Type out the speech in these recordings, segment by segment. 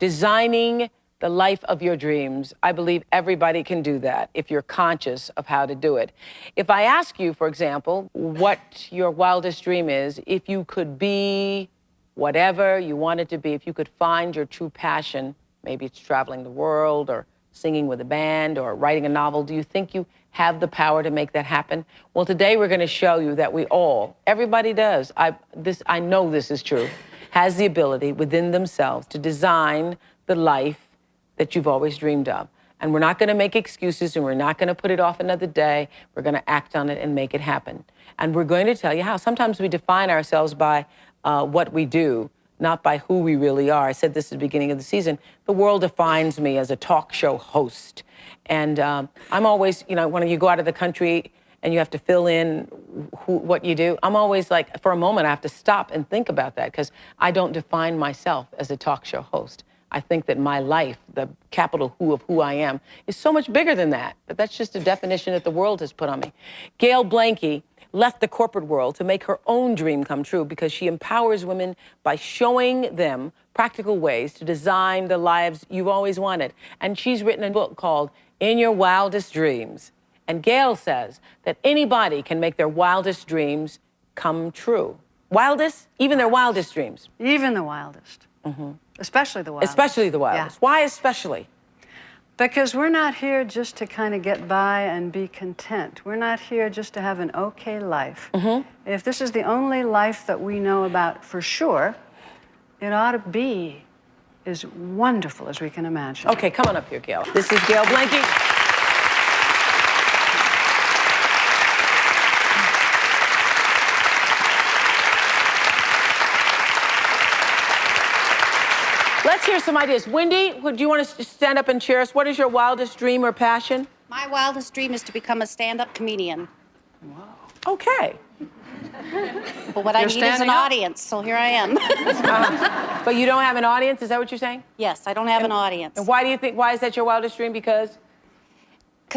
designing the life of your dreams. I believe everybody can do that if you're conscious of how to do it. If I ask you, for example, what your wildest dream is, if you could be whatever you wanted to be, if you could find your true passion, maybe it's traveling the world or singing with a band or writing a novel, do you think you have the power to make that happen? Well, today we're going to show you that we all, everybody does, I know this is true, has the ability within themselves to design the life that you've always dreamed of. And we're not going to make excuses, and we're not going to put it off another day. We're going to act on it and make it happen. And we're going to tell you how. Sometimes we define ourselves by what we do, not by who we really are. I said this at the beginning of the season. The world defines me as a talk show host. And I'm always, you know, when you go out of the country and you have to fill in what you do, I'm always like, for a moment, I have to stop and think about that, because I don't define myself as a talk show host. I think that my life, the capital who of who I am, is so much bigger than that. But that's just a definition that the world has put on me. Gail Blanky left the corporate world to make her own dream come true, because she empowers women by showing them practical ways to design the lives you've always wanted. And she's written a book called In Your Wildest Dreams. And Gail says that anybody can make their wildest dreams come true. Wildest? Even their wildest dreams. Even the wildest. Mm-hmm. Especially the wildest. Especially the wildest. Yeah. Why especially? Because we're not here just to kind of get by and be content. We're not here just to have an okay life. Mm-hmm. If this is the only life that we know about for sure, it ought to be as wonderful as we can imagine. Okay, come on up here, Gail. This is Gail Blanky. Let's hear some ideas. Wendy, do you want to stand up and share us? What is your wildest dream or passion? My wildest dream is to become a stand-up comedian. Wow. Okay. But what I need is an audience, so here I am. But you don't have an audience? Is that what you're saying? Yes, I don't have an audience. And why do you think? Why is that your wildest dream? Because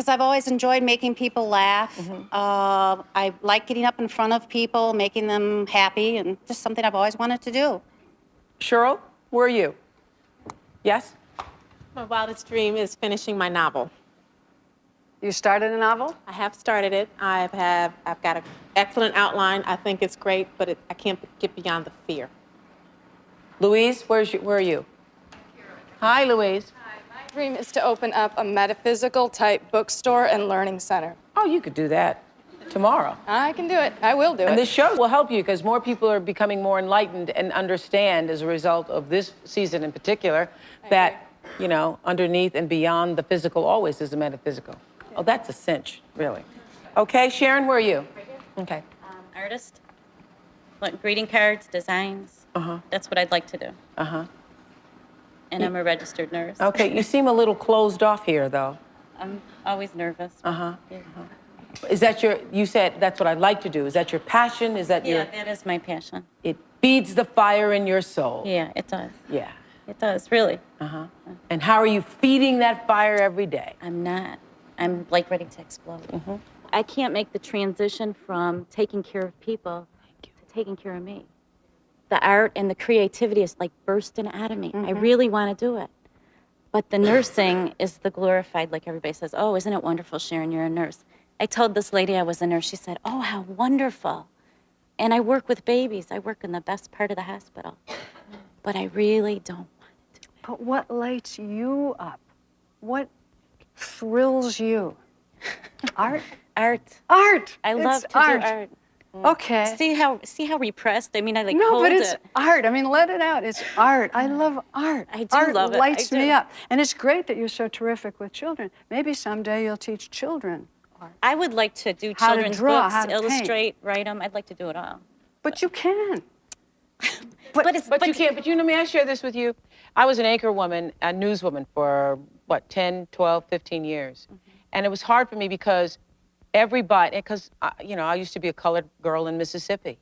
I've always enjoyed making people laugh. Mm-hmm. I like getting up in front of people, making them happy, and just something I've always wanted to do. Cheryl, where are you? Yes? My wildest dream is finishing my novel. You started a novel? I have started it. I've got an excellent outline. I think it's great, but I can't get beyond the fear. Louise, where are you? Hi, Louise. Hi, my dream is to open up a metaphysical type bookstore and learning center. Oh, you could do that tomorrow. I can do it. I will do it. And this show will help you, because more people are becoming more enlightened and understand, as a result of this season in particular, that, you know, underneath and beyond the physical always is the metaphysical. Oh, that's a cinch, really. Okay, Sharon, where are you? Right here. Okay. Artist. Like greeting cards, designs. Uh-huh. That's what I'd like to do. Uh-huh. And I'm a registered nurse. Okay, you seem a little closed off here, though. I'm always nervous. Uh-huh. Yeah. Is that you said that's what I'd like to do. Is that your passion? Is that your... Yeah, that is my passion. It feeds the fire in your soul. Yeah, it does. Yeah. It does, really. Uh-huh. And how are you feeding that fire every day? I'm not. I'm like ready to explode. Mm-hmm. I can't make the transition from taking care of people to taking care of me. The art and the creativity is like bursting out of me. Mm-hmm. I really want to do it. But the nursing is the glorified, like everybody says, oh, isn't it wonderful, Sharon, you're a nurse. I told this lady I was a nurse. She said, oh, how wonderful. And I work with babies. I work in the best part of the hospital. But I really don't want to do it. But what lights you up? What thrills you? Art? Art. Art! I love to do art. Okay. See how repressed? I mean, I like no, hold but it's it. art. I mean, let it out. It's art. I love art. I do art love it. Lights I do. me up. And it's great that you're so terrific with children. Maybe someday you'll teach children art. I would like to do How to children's draw, books, how to illustrate, write them. I'd like to do it all. But you can. But you can't. But let me I share this with you. I was an anchor woman, a newswoman for, 10, 12, 15 years. Mm-hmm. And it was hard for me because I used to be a colored girl in Mississippi.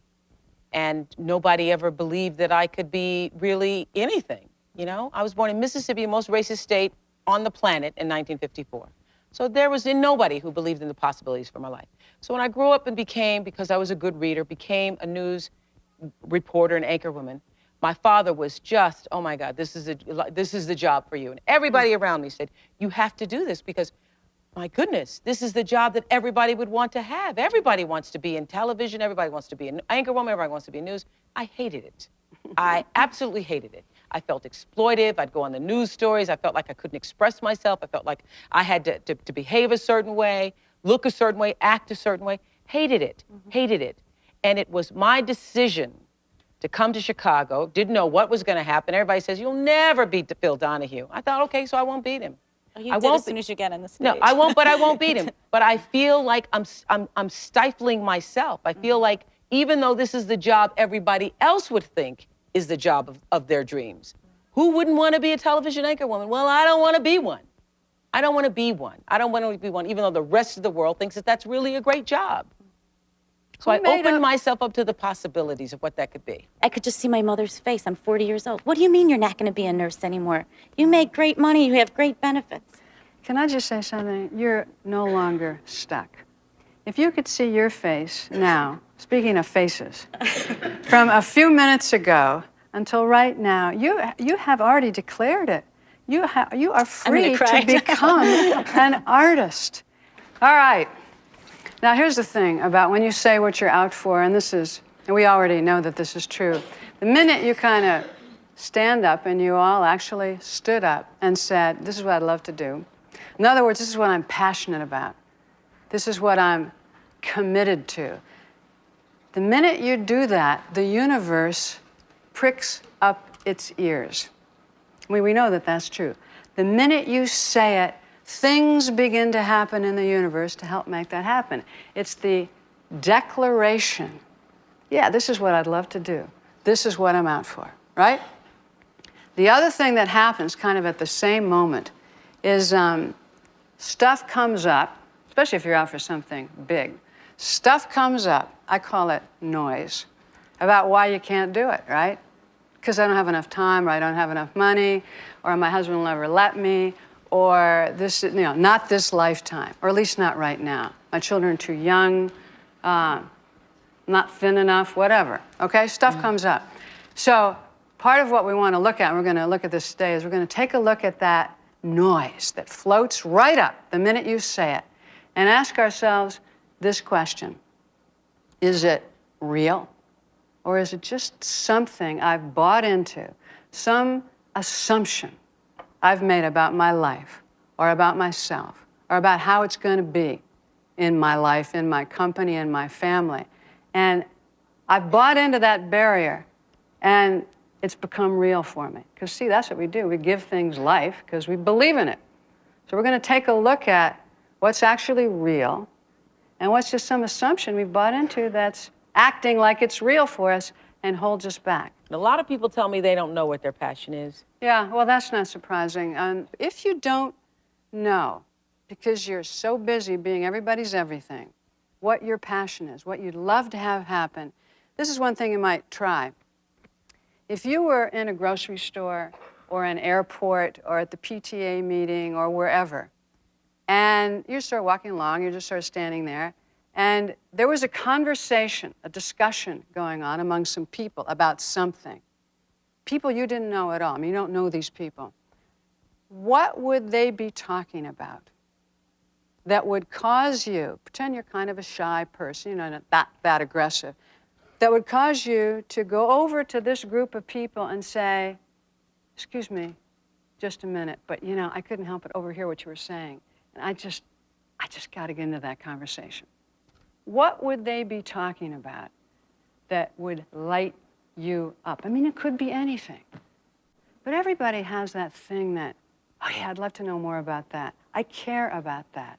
And nobody ever believed that I could be really anything, you know? I was born in Mississippi, the most racist state on the planet in 1954. So there was nobody who believed in the possibilities for my life. So when I grew up and because I was a good reader, became a news reporter and anchor woman, My father was just, oh my God, this is the job for you. And everybody around me said, you have to do this because, my goodness, this is the job that everybody would want to have. Everybody wants to be in television. Everybody wants to be an anchor woman. Everybody wants to be in news. I hated it. I absolutely hated it. I felt exploitive. I'd go on the news stories. I felt like I couldn't express myself. I felt like I had to behave a certain way, look a certain way, act a certain way. Hated it, hated it. And it was my decision to come to Chicago, didn't know what was going to happen. Everybody says, you'll never beat Phil Donahue. I thought, okay, so I won't beat him. Oh, you did as soon as you get on the stage. No, I won't, but I won't beat him. But I feel like I'm stifling myself. I feel like even though this is the job everybody else would think is the job of their dreams, who wouldn't want to be a television anchor woman? Well, I don't want to be one. I don't want to be one. I don't want to be one, even though the rest of the world thinks that that's really a great job. So I opened myself up to the possibilities of what that could be. I could just see my mother's face. I'm 40 years old. What do you mean you're not going to be a nurse anymore? You make great money. You have great benefits. Can I just say something? You're no longer stuck. If you could see your face now, speaking of faces, from a few minutes ago until right now, you have already declared it. You are free to become an artist. All right. Now, here's the thing about when you say what you're out for, and we already know that this is true. The minute you kind of stand up, and you all actually stood up and said, this is what I'd love to do. In other words, this is what I'm passionate about. This is what I'm committed to. The minute you do that, the universe pricks up its ears. We know that that's true. The minute you say it, things begin to happen in the universe to help make that happen. It's the declaration. Yeah, this is what I'd love to do. This is what I'm out for, right? The other thing that happens kind of at the same moment is stuff comes up, especially if you're out for something big. Stuff comes up, I call it noise, about why you can't do it, right? Because I don't have enough time, or I don't have enough money, or my husband will never let me, or this, not this lifetime, or at least not right now. My children are too young, not thin enough, whatever, okay? Stuff comes up. So part of what we want to look at, and we're going to look at this today, is we're going to take a look at that noise that floats right up the minute you say it, and ask ourselves this question: is it real? Or is it just something I've bought into, some assumption I've made about my life, or about myself, or about how it's going to be in my life, in my company, in my family? And I've bought into that barrier, and it's become real for me. Because, see, that's what we do. We give things life because we believe in it. So we're going to take a look at what's actually real and what's just some assumption we've bought into that's acting like it's real for us and holds us back. And a lot of people tell me they don't know what their passion is. Yeah, well, that's not surprising. If you don't know, because you're so busy being everybody's everything, what your passion is, what you'd love to have happen, this is one thing you might try. If you were in a grocery store or an airport or at the PTA meeting or wherever, and you start walking along, you're just sort of standing there, and there was a conversation, a discussion going on among some people about something. People you didn't know at all. I mean, you don't know these people. What would they be talking about that would cause you, pretend you're kind of a shy person, not that aggressive, that would cause you to go over to this group of people and say, excuse me, just a minute, but I couldn't help but overhear what you were saying. And I just got to get into that conversation. What would they be talking about that would light you up? I mean, it could be anything. But everybody has that thing that, oh yeah, I'd love to know more about that. I care about that.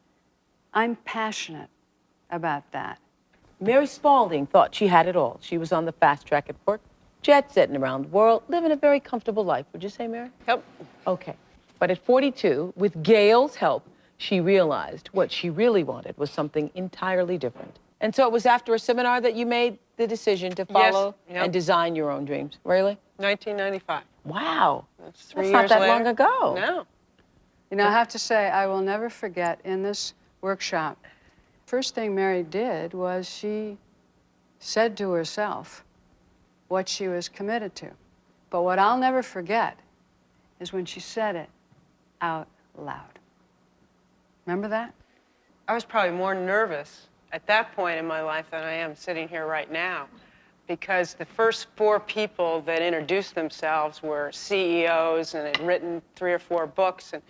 I'm passionate about that. Mary Spalding thought she had it all. She was on the fast track at work, jet setting around the world, living a very comfortable life. Would you say, Mary? Yep. Okay. But at 42, with Gail's help, she realized what she really wanted was something entirely different. And so it was after a seminar that you made the decision to follow and design your own dreams. Really? 1995. Wow. That's 3 That's years not that later. long ago. No. I have to say, I will never forget in this workshop, first thing Mary did was she said to herself what she was committed to. But what I'll never forget is when she said it out loud. Remember that? I was probably more nervous at that point in my life than I am sitting here right now, because the first 4 people that introduced themselves were CEOs and had written 3 or 4 books, and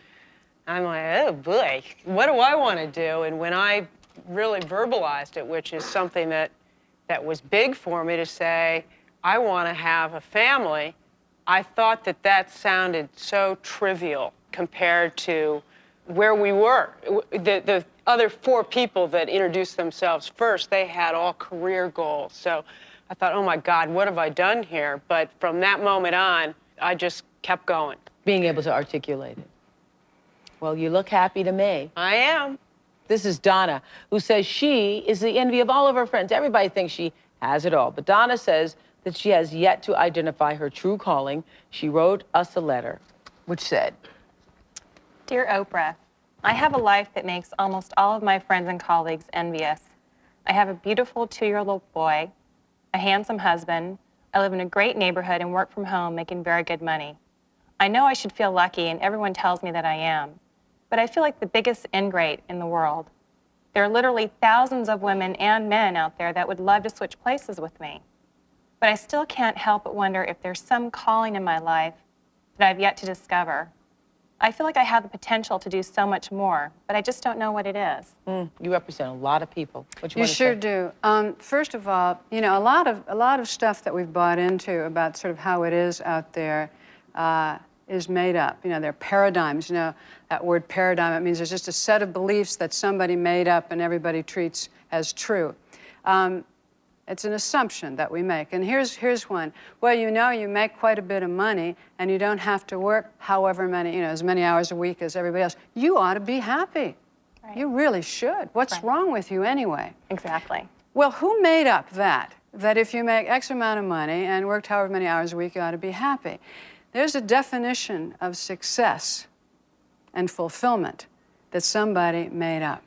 I'm like, oh boy, what do I want to do? And when I really verbalized it, which is something that was big for me to say, I want to have a family, I thought that sounded so trivial compared to where we were. The other 4 people that introduced themselves first, they had all career goals. So I thought, oh my God, what have I done here? But from that moment on, I just kept going. Being able to articulate it. Well, you look happy to me. I am. This is Donna, who says she is the envy of all of her friends. Everybody thinks she has it all. But Donna says that she has yet to identify her true calling. She wrote us a letter, which said, Dear Oprah, I have a life that makes almost all of my friends and colleagues envious. I have a beautiful 2-year-old boy, a handsome husband, I live in a great neighborhood and work from home making very good money. I know I should feel lucky and everyone tells me that I am, but I feel like the biggest ingrate in the world. There are literally thousands of women and men out there that would love to switch places with me. But I still can't help but wonder if there's some calling in my life that I've yet to discover. I feel like I have the potential to do so much more, but I just don't know what it is. You represent a lot of people. What you You want to sure say? do. First of all, you know, a lot of stuff that we've bought into about sort of how it is out there is made up. You know, they're paradigms. You know, that word paradigm, it means there's just a set of beliefs that somebody made up and everybody treats as true. It's an assumption that we make. And here's one. Well, you know, you make quite a bit of money and you don't have to work however many, you know, as many hours a week as everybody else. You ought to be happy. Right. You really should. What's wrong with you anyway? Exactly. Well, who made up that if you make X amount of money and worked however many hours a week, you ought to be happy? There's a definition of success and fulfillment that somebody made up.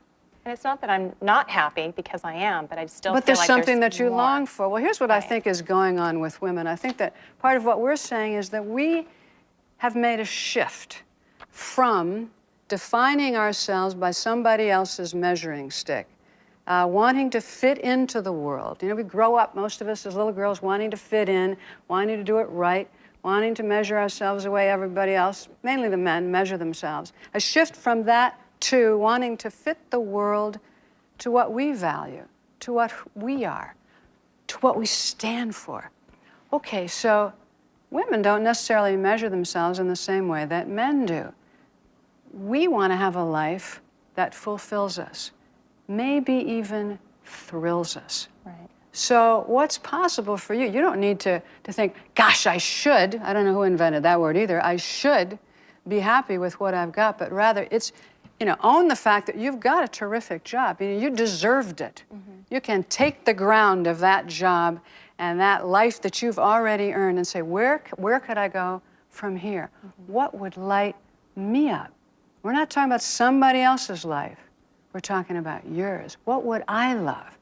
And it's not that I'm not happy, because I am, but I still But feel there's like something that you more. long for. Well, here's what I Right. think is going on with women. I think that part of what we're saying is that we have made a shift from defining ourselves by somebody else's measuring stick, wanting to fit into the world. You know, we grow up, most of us as little girls, wanting to fit in, wanting to do it right, wanting to measure ourselves the way everybody else, mainly the men, measure themselves. A shift from that to wanting to fit the world to what we value, to what we are, to what we stand for. Okay, so women don't necessarily measure themselves in the same way that men do. We want to have a life that fulfills us, maybe even thrills us. Right. So what's possible for you? You don't need to think, gosh, I should. I don't know who invented that word either. I should be happy with what I've got, but rather it's, you know, own the fact that you've got a terrific job. You know, you deserved it. You can take the ground of that job and that life that you've already earned and say, where could I go from here? What would light me up? We're not talking about somebody else's life. We're talking about yours. What would I love?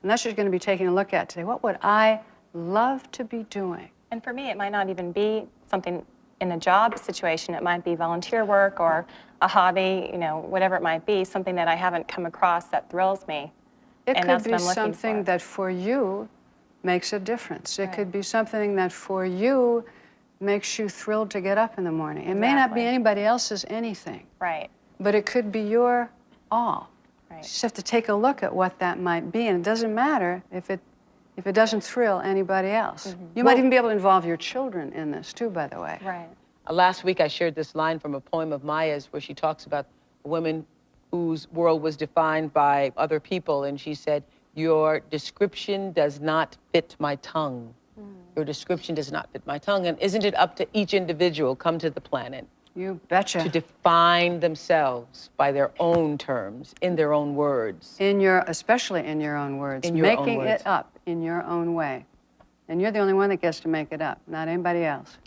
And that's what you're going to be taking a look at today. What would I love to be doing? And for me, it might not even be something in a job situation. It might be volunteer work or a hobby, you know, whatever it might be, something that I haven't come across that thrills me. It And could that's be what I'm looking something for. that for you makes a difference. It could be something that for you makes you thrilled to get up in the morning. It may not be Exactly. anybody else's anything, Right. but it could be your all. Right. You just have to take a look at what that might be, and it doesn't matter if it doesn't thrill anybody else. You might even be able to involve your children in this too, by the way. Right. Last week, I shared this line from a poem of Maya's where she talks about a woman whose world was defined by other people, and she said, your description does not fit my tongue. Your description does not fit my tongue. And isn't it up to each individual come to the planet You betcha. to define themselves by their own terms, in their own words? Especially in your own words. In your own Making words. it up in your own way. And you're the only one that gets to make it up, not anybody else.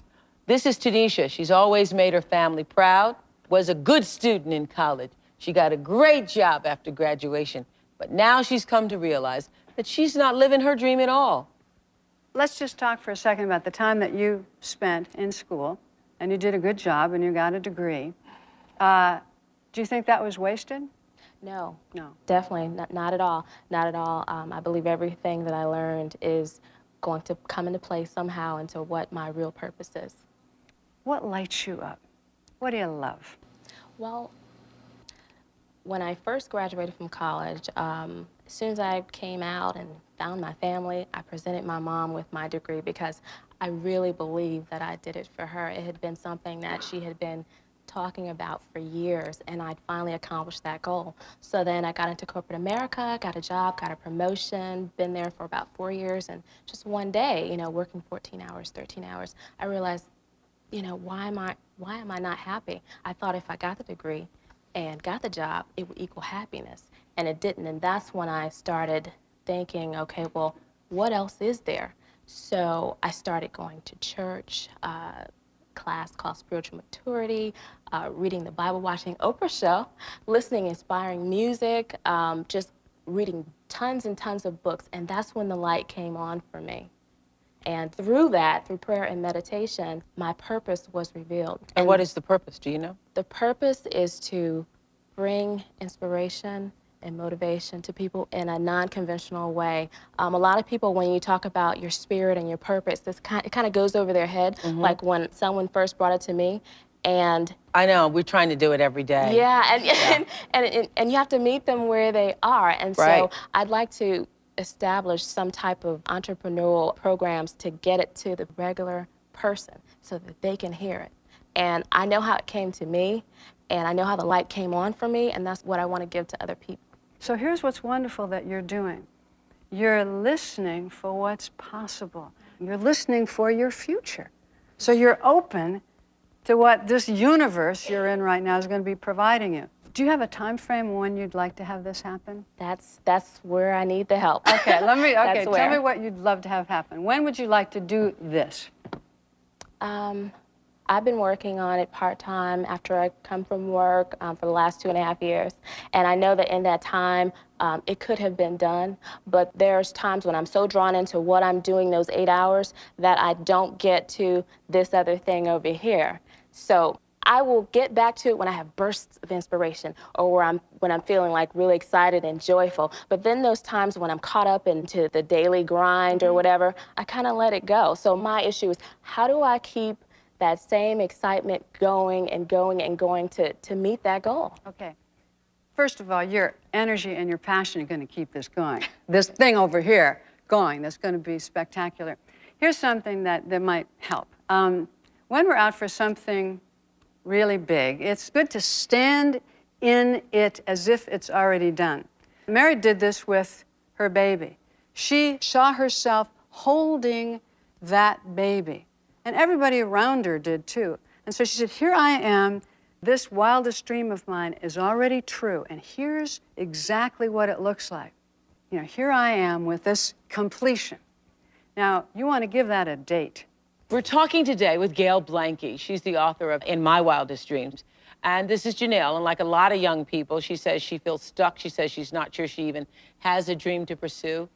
This is Tanisha. She's always made her family proud, was a good student in college. She got a great job after graduation, but now she's come to realize that she's not living her dream at all. let's just talk for a second about the time that you spent in school, and you did a good job, and you got a degree. Do you think that was wasted? No. No. Definitely not at all. Not at all. I believe everything that I learned is going to come into play somehow into what my real purpose is. What lights you up? What do you love? Well, when I first graduated from college, as soon as I came out and found my family, I presented my mom with my degree because I really believed that I did it for her. It had been something that she had been talking about for years, and I'd finally accomplished that goal. So then I got into corporate America, got a job, got a promotion, been there for about 4 years, and just one day, you know, working 14 hours, 13 hours, I realized, you know, why am I not happy? I thought if I got the degree and got the job, it would equal happiness, and it didn't. And that's when I started thinking, okay, well, what else is there? So I started going to church, class called Spiritual Maturity, reading the Bible, watching Oprah show, listening inspiring music, just reading tons and tons of books, and that's when the light came on for me. And through that, through prayer and meditation, my purpose was revealed. And what is the purpose? Do you know? The purpose is to bring inspiration and motivation to people in a non-conventional way. A lot of people, when you talk about your spirit and your purpose, it kind of goes over their head. Like when someone first brought it to me, and I know, we're trying to do it every day. yeah, and you have to meet them where they are. And Right. so I'd like to establish some type of entrepreneurial programs to get it to the regular person so that they can hear it. And I know how it came to me, and I know how the light came on for me, and that's what I want to give to other people. So here's what's wonderful that you're doing. You're listening for what's possible. You're listening for your future. So you're open to what this universe you're in right now is going to be providing you. Do you have a time frame when you'd like to have this happen? That's where I need the help. Okay, tell where. me what you'd love to have happen. When would you like to do this? I've been working on it part-time after I come from work for the last 2.5 years. And I know that in that time, it could have been done, but there's times when I'm so drawn into what I'm doing those 8 hours that I don't get to this other thing over here. So I will get back to it when I have bursts of inspiration or when I'm feeling like really excited and joyful. But then those times when I'm caught up into the daily grind or whatever, I kind of let it go. So my issue is, how do I keep that same excitement going and going and going to meet that goal? Okay. First of all, your energy and your passion are going to keep this going. This thing over here going, that's going to be spectacular. Here's something that might help. When we're out for something really big, it's good to stand in it as if it's already done. Mary did this with her baby. She saw herself holding that baby. And everybody around her did too. And so she said, here I am, this wildest dream of mine is already true, and here's exactly what it looks like. You know, here I am with this completion. Now, you want to give that a date. We're talking today with Gail Blanke. She's the author of In My Wildest Dreams. And this is Janelle, and like a lot of young people, she says she feels stuck. She says she's not sure she even has a dream to pursue.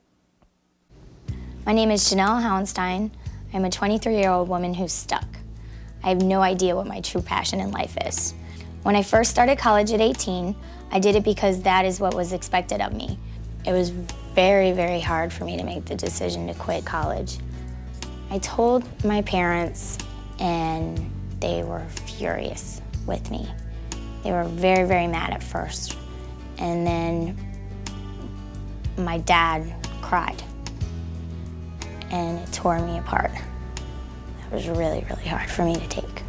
My name is Janelle Hallenstein. I'm a 23-year-old woman who's stuck. I have no idea what my true passion in life is. When I first started college at 18, I did it because that is what was expected of me. It was very, very hard for me to make the decision to quit college. I told my parents, and they were furious with me. They were very, very mad at first. And then my dad cried, and it tore me apart. That was really, really hard for me to take.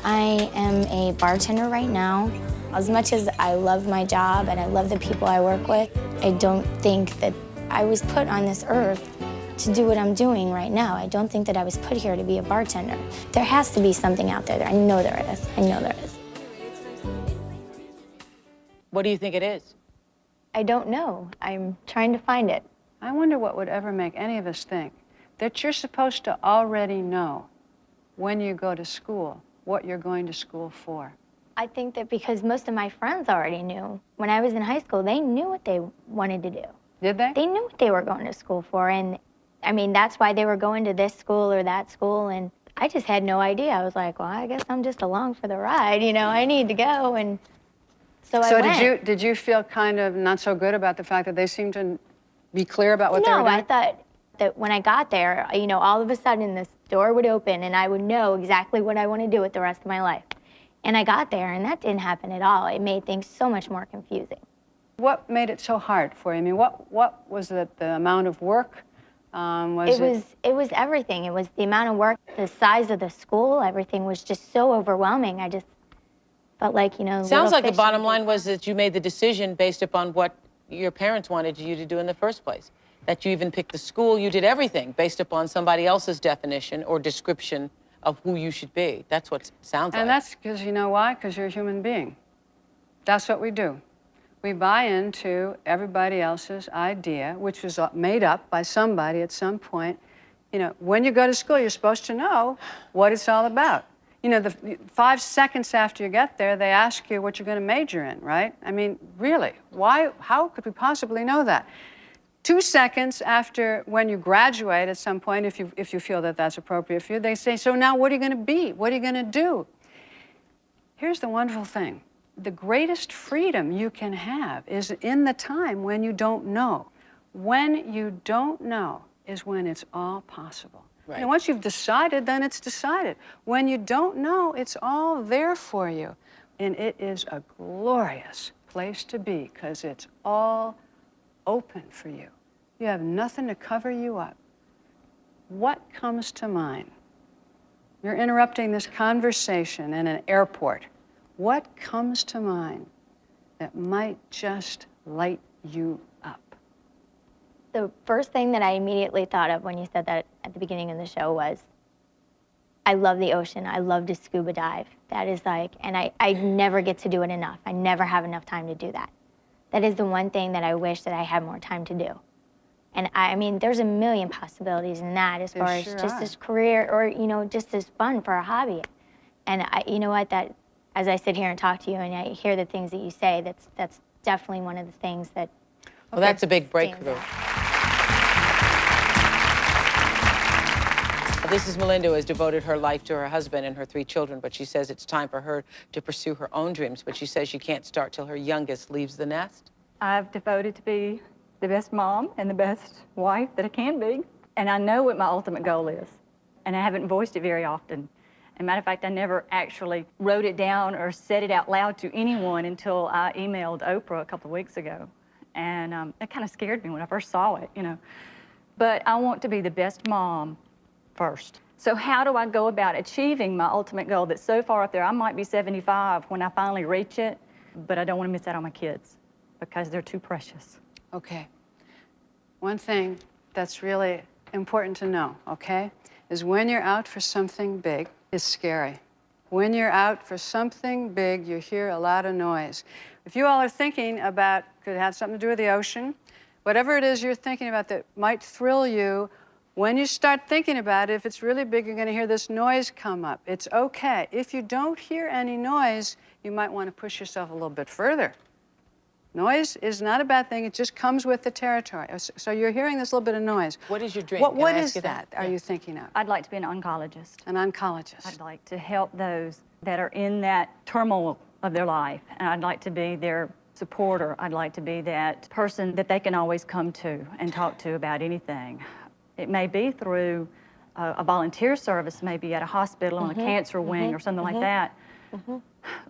I am a bartender right now. As much as I love my job and I love the people I work with, I don't think that I was put on this earth to do what I'm doing right now. I don't think that I was put here to be a bartender. There has to be something out there. I know there is. I know there is. What do you think it is? I don't know. I'm trying to find it. I wonder what would ever make any of us think that you're supposed to already know when you go to school what you're going to school for. I think that because most of my friends already knew. When I was in high school, they knew what they wanted to do. Did they? They knew what they were going to school for, and I mean, that's why they were going to this school or that school, and I just had no idea. I was like, well, I guess I'm just along for the ride, you know, I need to go, and so I went. Did you feel kind of not so good about the fact that they seemed to be clear about what they were doing? No, I thought that when I got there, you know, all of a sudden this door would open and I would know exactly what I want to do with the rest of my life. And I got there, and that didn't happen at all. It made things so much more confusing. What made it so hard for you? I mean, what was it, the amount of work? It was everything. It was the amount of work, the size of the school. Everything was just so overwhelming. I just felt like, you know. Sounds like the bottom line was that you made the decision based upon what your parents wanted you to do in the first place. That you even picked the school, you did everything based upon somebody else's definition or description of who you should be. That's what it sounds like. And that's because, you know why? Because you're a human being. That's what we do. We buy into everybody else's idea, which was made up by somebody at some point. You know, when you go to school, you're supposed to know what it's all about. You know, the 5 seconds after you get there, they ask you what you're going to major in, right? I mean, really, why? How could we possibly know that? 2 seconds after when you graduate at some point, if you feel that that's appropriate for you, they say, so now what are you going to be? What are you going to do? Here's the wonderful thing. The greatest freedom you can have is in the time when you don't know. When you don't know is when it's all possible. Right. And once you've decided, then it's decided. When you don't know, it's all there for you. And it is a glorious place to be because it's all open for you. You have nothing to cover you up. What comes to mind? You're interrupting this conversation in an airport. What comes to mind that might just light you up? The first thing that I immediately thought of when you said that at the beginning of the show was, I love the ocean. I love to scuba dive. That is like, and I never get to do it enough. I never have enough time to do that. That is the one thing that I wish that I had more time to do. And I mean, there's a million possibilities in that as far as just as career or, you know, just as fun for a hobby. And you know what, that as I sit here and talk to you and I hear the things that you say, that's definitely one of the things that. Well, that's a big breakthrough. This is Melinda, who has devoted her life to her husband and her 3 children, but she says it's time for her to pursue her own dreams, but she says she can't start till her youngest leaves the nest. I've devoted to be the best mom and the best wife that I can be, and I know what my ultimate goal is, and I haven't voiced it very often. As a matter of fact, I never actually wrote it down or said it out loud to anyone until I emailed Oprah a couple of weeks ago, and it kind of scared me when I first saw it, you know. But I want to be the best mom first. So how do I go about achieving my ultimate goal that's so far up there? I might be 75 when I finally reach it, but I don't want to miss out on my kids because they're too precious. Okay. One thing that's really important to know, okay, is when you're out for something big, it's scary. When you're out for something big, you hear a lot of noise. If you all are thinking about, could have something to do with the ocean, whatever it is you're thinking about that might thrill you, when you start thinking about it, if it's really big, you're going to hear this noise come up. It's okay. If you don't hear any noise, you might want to push yourself a little bit further. Noise is not a bad thing. It just comes with the territory. So you're hearing this little bit of noise. What is your dream? What is that are you thinking of? I'd like to be an oncologist. An oncologist. I'd like to help those that are in that turmoil of their life, and I'd like to be their supporter. I'd like to be that person that they can always come to and talk to about anything. It may be through a volunteer service, maybe at a hospital on a cancer wing or something like that.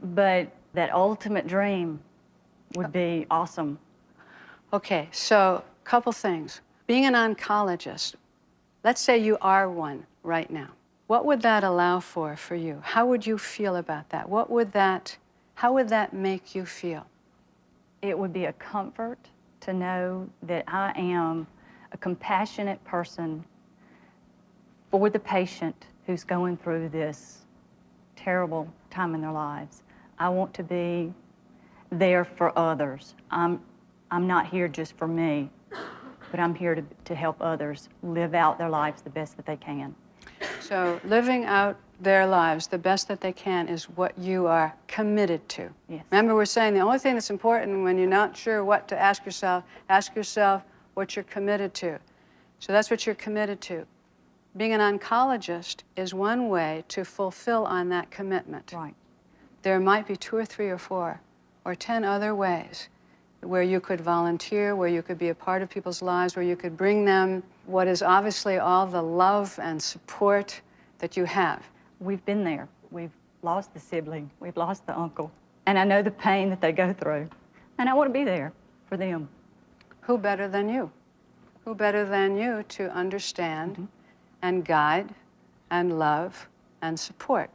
But that ultimate dream would be awesome. Okay, so a couple things. Being an oncologist, let's say you are one right now. What would that allow for you? How would you feel about that? How would that make you feel? It would be a comfort to know that I am a compassionate person for the patient who's going through this terrible time in their lives. I want to be there for others. I'm not here just for me, but I'm here to help others live out their lives the best that they can. So living out their lives the best that they can is what you are committed to. Yes. Remember, we're saying the only thing that's important when you're not sure what to ask yourself, what you're committed to. So that's what you're committed to. Being an oncologist is one way to fulfill on that commitment. Right. There might be 2 or 3 or 4 or 10 other ways where you could volunteer, where you could be a part of people's lives, where you could bring them what is obviously all the love and support that you have. We've been there. We've lost the sibling. We've lost the uncle. And I know the pain that they go through. And I want to be there for them. Who better than you? Who better than you to understand and guide and love and support?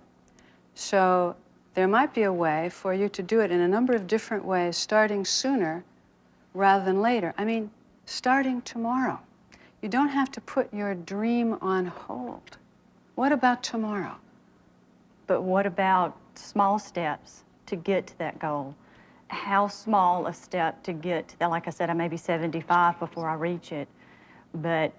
So there might be a way for you to do it in a number of different ways, starting sooner rather than later. I mean, starting tomorrow. You don't have to put your dream on hold. What about tomorrow? But what about small steps to get to that goal? How small a step to get to that? Like I said, I may be 75 before I reach it, but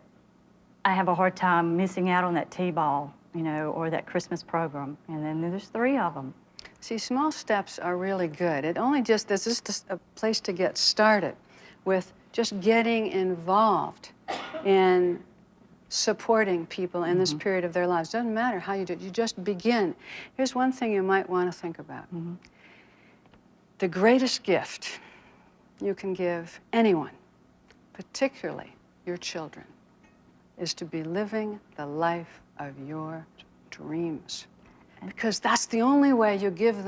I have a hard time missing out on that T-ball, you know, or that Christmas program. And then there's 3 of them. See, small steps are really good. This is just a place to get started with just getting involved in supporting people in this period of their lives. Doesn't matter how you do it, you just begin. Here's one thing you might want to think about. The greatest gift you can give anyone, particularly your children, is to be living the life of your dreams. Because that's the only way you give them